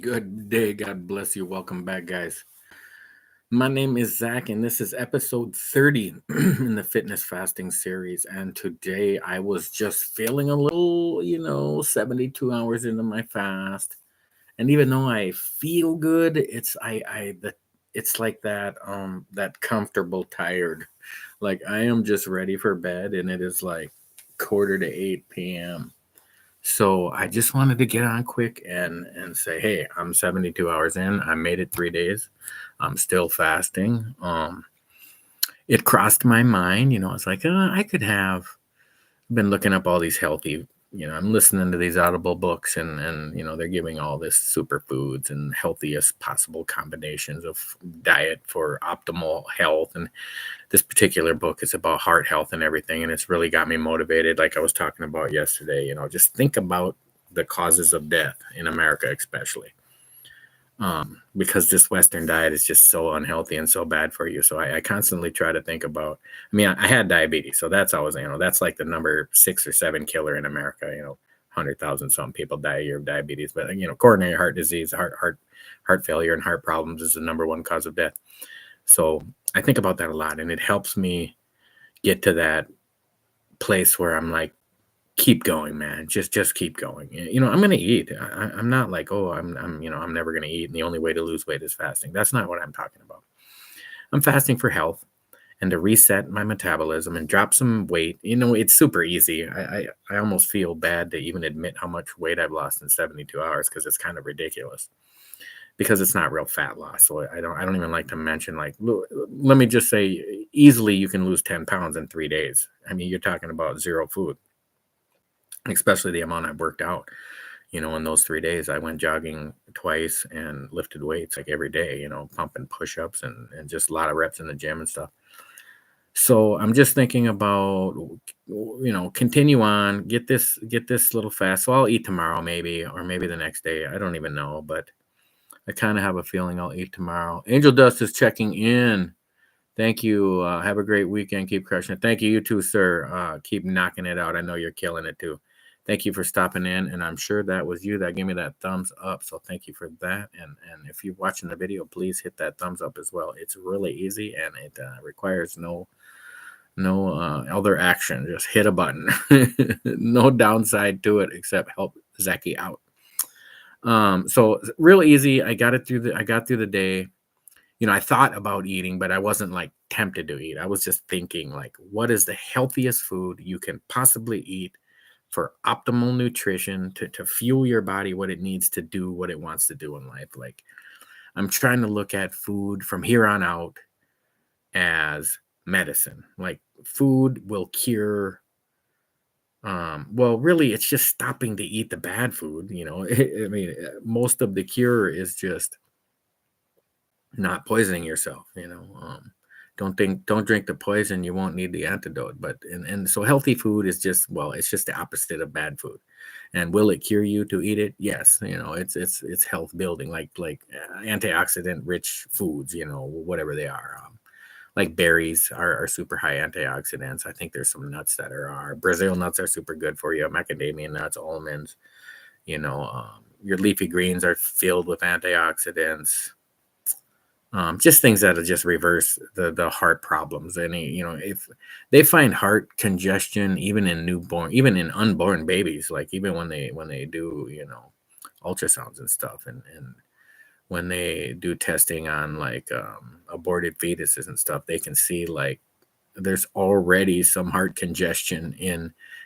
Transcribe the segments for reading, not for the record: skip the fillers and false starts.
Good day. God bless you. Welcome back, guys. My name is Zach, and this is episode 30 in the fitness fasting series. And today I was just feeling a little, 72 hours into my fast. And even though I feel good, it's like that comfortable tired. Like I am just ready for bed, and it is like quarter to 8 p.m. So I just wanted to get on quick and say, hey, I'm 72 hours in. I made it 3 days. I'm still fasting. It crossed my mind, it's like I could have been looking up all these healthy. I'm listening to these Audible books, and they're giving all this superfoods and healthiest possible combinations of diet for optimal health. And this particular book is about heart health and everything, and it's really got me motivated. Like I was talking about yesterday, just think about the causes of death in America, especially because this Western diet is just so unhealthy and so bad for you. So I constantly try to think about. I mean, I had diabetes, so that's always that's like the number 6 or 7 killer in America. 100,000 some people die a year of diabetes, but coronary heart disease, heart failure, and heart problems is the number one cause of death. So I think about that a lot, and it helps me get to that place where I'm like, keep going, man. Just keep going. I'm gonna eat. I'm not like, oh, I'm never gonna eat, and the only way to lose weight is fasting. That's not what I'm talking about. I'm fasting for health and to reset my metabolism and drop some weight. It's super easy. I almost feel bad to even admit how much weight I've lost in 72 hours because it's kind of ridiculous. Because it's not real fat loss. So I don't even like to mention, like, let me just say easily you can lose 10 pounds in 3 days. I mean, you're talking about zero food, especially the amount I've worked out. In those 3 days, I went jogging twice and lifted weights like every day, pumping push-ups and just a lot of reps in the gym and stuff. So I'm just thinking about, continue on, get this little fast. So I'll eat tomorrow maybe, or maybe the next day. I don't even know, but I kind of have a feeling I'll eat tomorrow. Angel Dust is checking in. Thank you. Have a great weekend. Keep crushing it. Thank you. You too, sir. Keep knocking it out. I know you're killing it too. Thank you for stopping in. And I'm sure that was you that gave me that thumbs up. So thank you for that. And if you're watching the video, please hit that thumbs up as well. It's really easy, and it requires no other action. Just hit a button. No downside to it except help Zaki out. So real easy. I got through the day. I thought about eating, but I wasn't like tempted to eat. I was just thinking, like, what is the healthiest food you can possibly eat for optimal nutrition to fuel your body what it needs to do, what it wants to do in life. Like, I'm trying to look at food from here on out as medicine. Like, food will cure. Well, really, it's just stopping to eat the bad food. I mean, most of the cure is just not poisoning yourself. Don't drink the poison, you won't need the antidote. But and so healthy food is just, well, it's just the opposite of bad food. And will it cure you to eat it? Yes. It's health building, like antioxidant rich foods, whatever they are. Like berries are super high antioxidants. I think there's some nuts that are Brazil nuts are super good for you. Macadamia nuts, almonds, your leafy greens are filled with antioxidants. Just things that'll just reverse the heart problems. If they find heart congestion even in unborn babies, like even when they do ultrasounds and stuff, and when they do testing on like aborted fetuses and stuff, they can see like there's already some heart congestion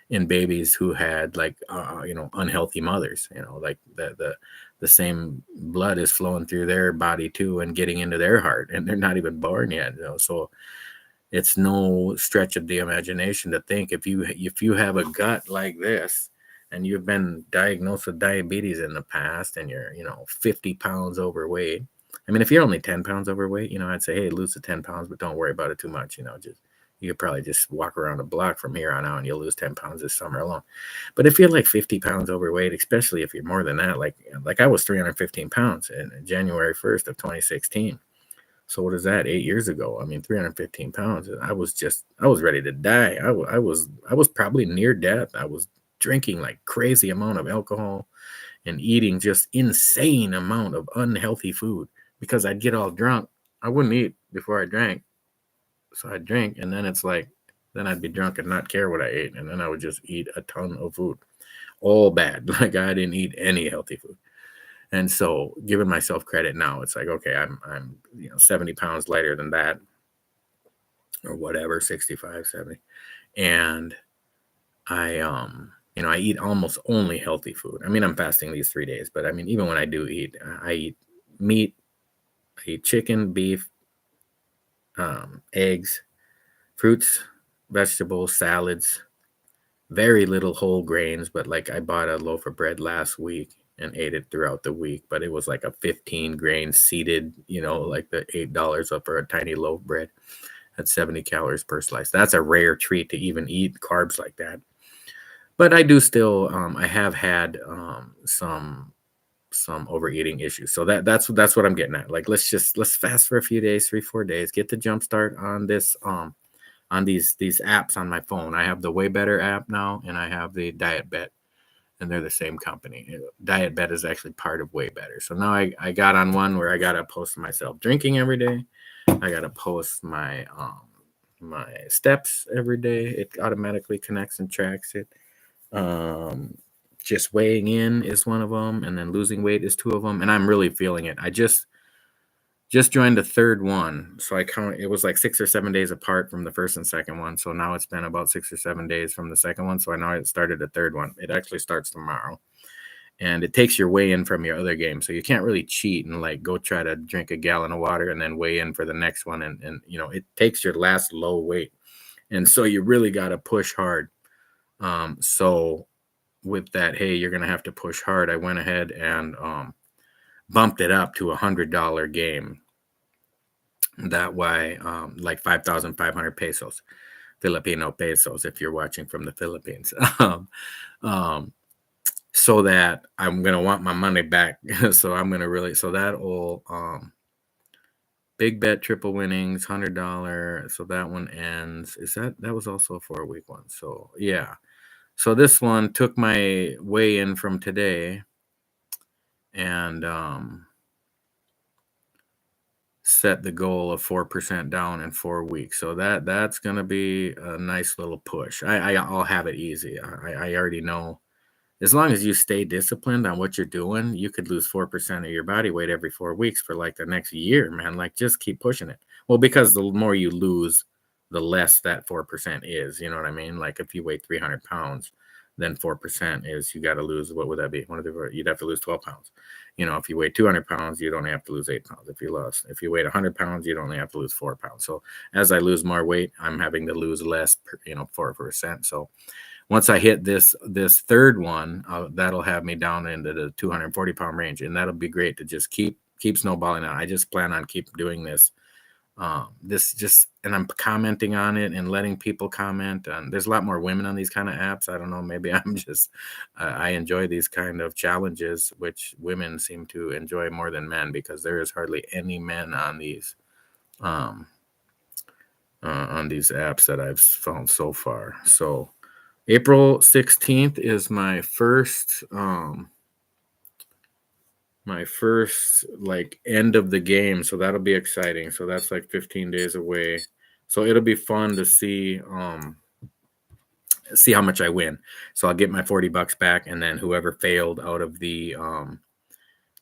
in babies who had like unhealthy mothers. Like the same blood is flowing through their body too and getting into their heart, and they're not even born yet. So it's no stretch of the imagination to think if you have a gut like this and you've been diagnosed with diabetes in the past and you're 50 pounds overweight. I mean, if you're only 10 pounds overweight, I'd say, hey, lose the 10 pounds, but don't worry about it too much. You could probably just walk around the block from here on out and you'll lose 10 pounds this summer alone. But if you're like 50 pounds overweight, especially if you're more than that, like I was 315 pounds in January 1st of 2016. So what is that? 8 years ago. I mean, 315 pounds. I was ready to die. I was probably near death. I was drinking like crazy amount of alcohol, and eating just insane amount of unhealthy food because I'd get all drunk. I wouldn't eat before I drank. So I'd drink, and then it's like, then I'd be drunk and not care what I ate. And then I would just eat a ton of food, all bad. Like I didn't eat any healthy food. And so giving myself credit now, it's like, okay, I'm 70 pounds lighter than that or whatever, 65, 70. And I, I eat almost only healthy food. I mean, I'm fasting these 3 days, but I mean, even when I do eat, I eat meat, I eat chicken, beef, eggs, fruits, vegetables, salads, very little whole grains. But like I bought a loaf of bread last week and ate it throughout the week, but it was like a 15 grain seeded, like the $8 up for a tiny loaf of bread at 70 calories per slice. That's a rare treat to even eat carbs like that. But I do still, I have had some overeating issues. So that's what I'm getting at. Like, let's fast for a few days, 3-4 days, get the jump start on this, on these apps on my phone. I have the Way Better app now, and I have the Diet Bet, and they're the same company. Diet Bet is actually part of Way Better. So now I got on one where I got to post myself drinking every day. I got to post my steps every day. It automatically connects and tracks it. Just weighing in is one of them, and then losing weight is two of them, and I'm really feeling it. I just joined the third one, so I count it was like 6 or 7 days apart from the first and second one. So now it's been about 6 or 7 days from the second one, so I know I started the third one. It actually starts tomorrow, and it takes your weigh in from your other game, so you can't really cheat and like go try to drink a gallon of water and then weigh in for the next one, and it takes your last low weight, and so you really got to push hard. So with that, hey, you're gonna have to push hard. I went ahead and bumped it up to $100 game. That way, like 5,500 pesos, Filipino pesos, if you're watching from the Philippines. So that I'm gonna want my money back. So I'm gonna so that will big bet triple winnings, $100. So that one ends. That was also a 4-week one. So yeah. So this one took my weigh in from today and set the goal of 4% down in 4 weeks. So that's going to be a nice little push. I'll have it easy. I already know as long as you stay disciplined on what you're doing, you could lose 4% of your body weight every 4 weeks for like the next year, man. Like just keep pushing it. Well, because the more you lose, the less that 4% is, you know what I mean? Like if you weigh 300 pounds, then 4% is you got to lose, what would that be? You'd have to lose 12 pounds. If you weigh 200 pounds, you'd only have to lose 8 pounds. If you weighed 100 pounds, you'd only have to lose 4 pounds. So as I lose more weight, I'm having to lose less, 4%. So once I hit this third one, that'll have me down into the 240 pound range, and that'll be great to just keep snowballing out. I just plan on keep doing this. And I'm commenting on it and letting people comment. And there's a lot more women on these kind of apps. I don't know. Maybe I'm just I enjoy these kind of challenges, which women seem to enjoy more than men because there is hardly any men on these apps that I've found so far. So April 16th is my first like end of the game, so that'll be exciting. So that's like 15 days away. So it'll be fun to see how much I win. So I'll get my $40 back, and then whoever failed out of the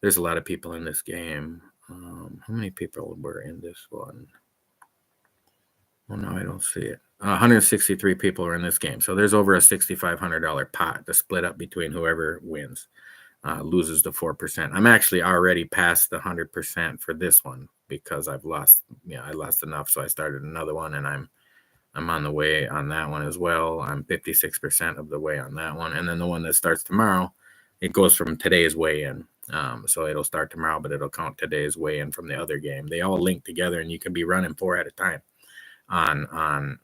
there's a lot of people in this game. How many people were in this one? Well, no, I don't see it. 163 people are in this game. So there's over a $6,500 pot to split up between whoever wins, loses the 4%. I'm actually already past the 100% for this one because I lost enough. So I started another one, and I'm on the way on that one as well. I'm 56% of the way on that one. And then the one that starts tomorrow, it goes from today's weigh-in. So it'll start tomorrow, but it'll count today's weigh-in from the other game. They all link together, and you can be running 4 at a time on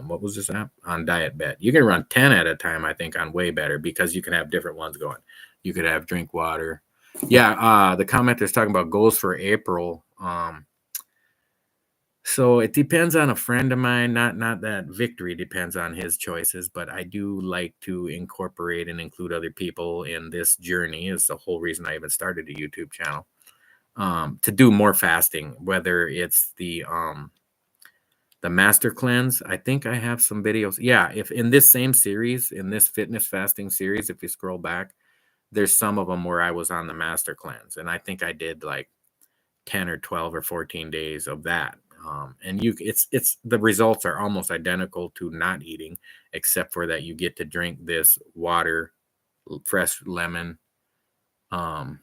what was this app? On Diet Bet. You can run 10 at a time, I think, on Way Better because you can have different ones going. You could have drink water. Yeah, the commenter's talking about goals for April. So it depends on a friend of mine. Not that victory depends on his choices, but I do like to incorporate and include other people in this journey. Is the whole reason I even started a YouTube channel. To do more fasting, whether it's the master cleanse. I think I have some videos. Yeah, if in this same series, in this fitness fasting series, if you scroll back, there's some of them where I was on the master cleanse, and I think I did like 10 or 12 or 14 days of that. And it's the results are almost identical to not eating, except for that you get to drink this water, fresh lemon. Um,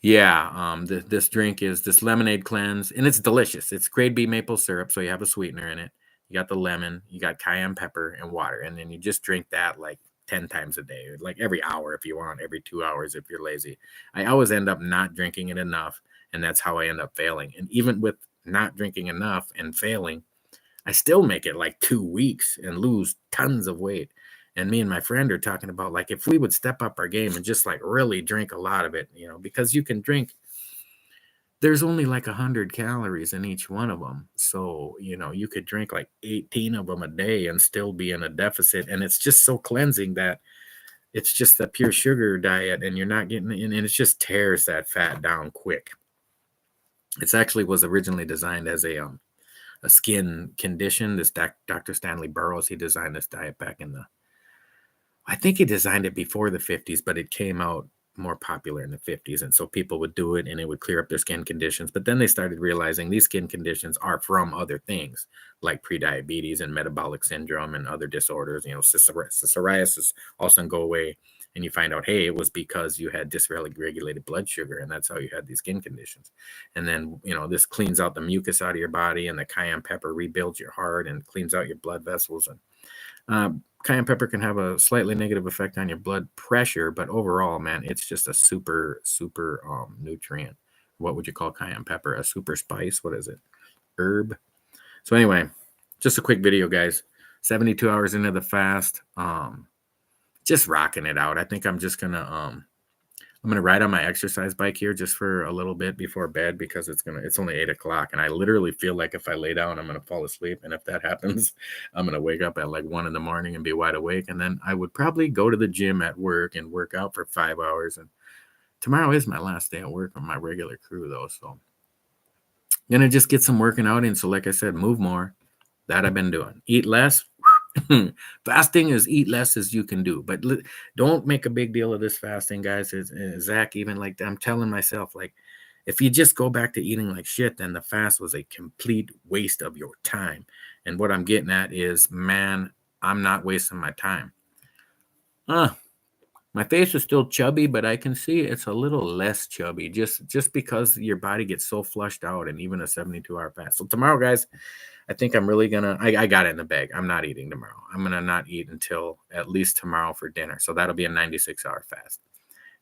yeah, this drink is this lemonade cleanse, and it's delicious. It's grade B maple syrup, so you have a sweetener in it. You got the lemon, you got cayenne pepper and water, and then you just drink that like 10 times a day, like every hour if you want, every 2 hours if you're lazy. I always end up not drinking it enough, and that's how I end up failing. And even with not drinking enough and failing, I still make it like 2 weeks and lose tons of weight. And me and my friend are talking about like if we would step up our game and just like really drink a lot of it, because you can drink, there's only like 100 calories in each one of them. So, you could drink like 18 of them a day and still be in a deficit. And it's just so cleansing that it's just a pure sugar diet and you're not getting, and it just tears that fat down quick. It's actually was originally designed as a skin condition. This Dr. Stanley Burroughs, he designed this diet back I think he designed it before the 50s, but it came out more popular in the 50s. And so people would do it and it would clear up their skin conditions. But then they started realizing these skin conditions are from other things like prediabetes and metabolic syndrome and other disorders. Psoriasis also can go away. And you find out, hey, it was because you had dysregulated blood sugar, and that's how you had these skin conditions. And then, this cleans out the mucus out of your body, and the cayenne pepper rebuilds your heart and cleans out your blood vessels. And cayenne pepper can have a slightly negative effect on your blood pressure, but overall, man, it's just a super, super nutrient. What would you call cayenne pepper? A super spice? What is it? Herb? So anyway, just a quick video, guys. 72 hours into the fast. Just rocking it out. I think I'm just gonna I'm gonna ride on my exercise bike here just for a little bit before bed because it's only 8 o'clock and I literally feel like if I lay down I'm gonna fall asleep, and if that happens I'm gonna wake up at like 1 a.m. and be wide awake, and then I would probably go to the gym at work and work out for 5 hours. And tomorrow is my last day at work on my regular crew though, so I'm gonna just get some working out in. So like I said, move more. That I've been doing. Eat less. Fasting is eat less as you can do, but don't make a big deal of this fasting, guys. Zach, even like I'm telling myself, like if you just go back to eating like shit, then the fast was a complete waste of your time. And what I'm getting at is, man, I'm not wasting my time. My face is still chubby, but I can see it's a little less chubby just because your body gets so flushed out, and even a 72-hour fast. So tomorrow, guys, I think I'm really I got it in the bag. I'm not eating tomorrow. I'm gonna not eat until at least tomorrow for dinner. So that'll be a 96-hour fast,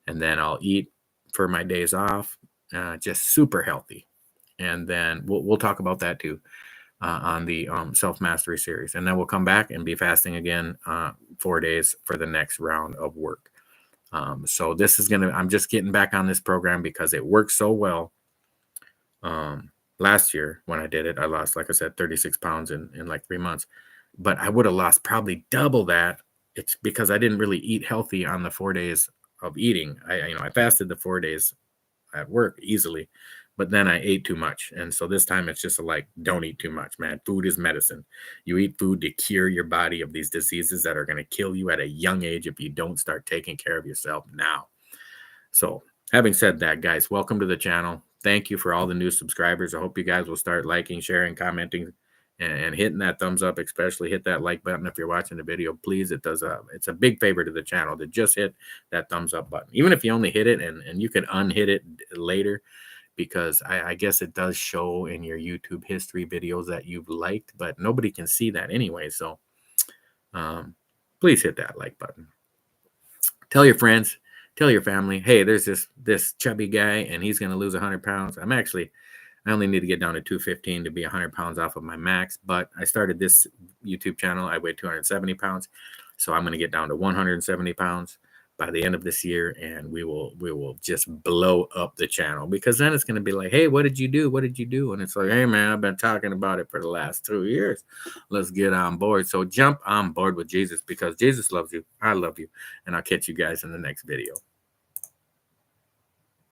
and then I'll eat for my days off, just super healthy. And then we'll talk about that too on the self mastery series, and then we'll come back and be fasting again 4 days for the next round of work. So this is I'm just getting back on this program because it works so well. Last year when I did it, I lost, like I said, 36 pounds in like 3 months, but I would have lost probably double that. It's because I didn't really eat healthy on the 4 days of eating. I fasted the 4 days at work easily, but then I ate too much. And so this time it's just like, don't eat too much, man. Food is medicine. You eat food to cure your body of these diseases that are going to kill you at a young age if you don't start taking care of yourself now. So having said that, guys, welcome to the channel. Thank you for all the new subscribers. I hope you guys will start liking, sharing, commenting, and hitting that thumbs up. Especially hit that like button if you're watching the video. Please, it's a big favor to the channel to just hit that thumbs up button. Even if you only hit it and you can unhit it later, because I guess it does show in your YouTube history videos that you've liked, but nobody can see that anyway. So please hit that like button. Tell your friends. Tell your family, hey, there's this chubby guy and he's going to lose 100 pounds. I only need to get down to 215 to be 100 pounds off of my max. But I started this YouTube channel. I weigh 270 pounds. So I'm going to get down to 170 pounds. by the end of this year, and we will just blow up the channel, because then it's going to be like, hey, what did you do? What did you do? And it's like, hey man, I've been talking about it for the last 2 years. Let's get on board. So jump on board with Jesus, because Jesus loves you. I love you. And I'll catch you guys in the next video.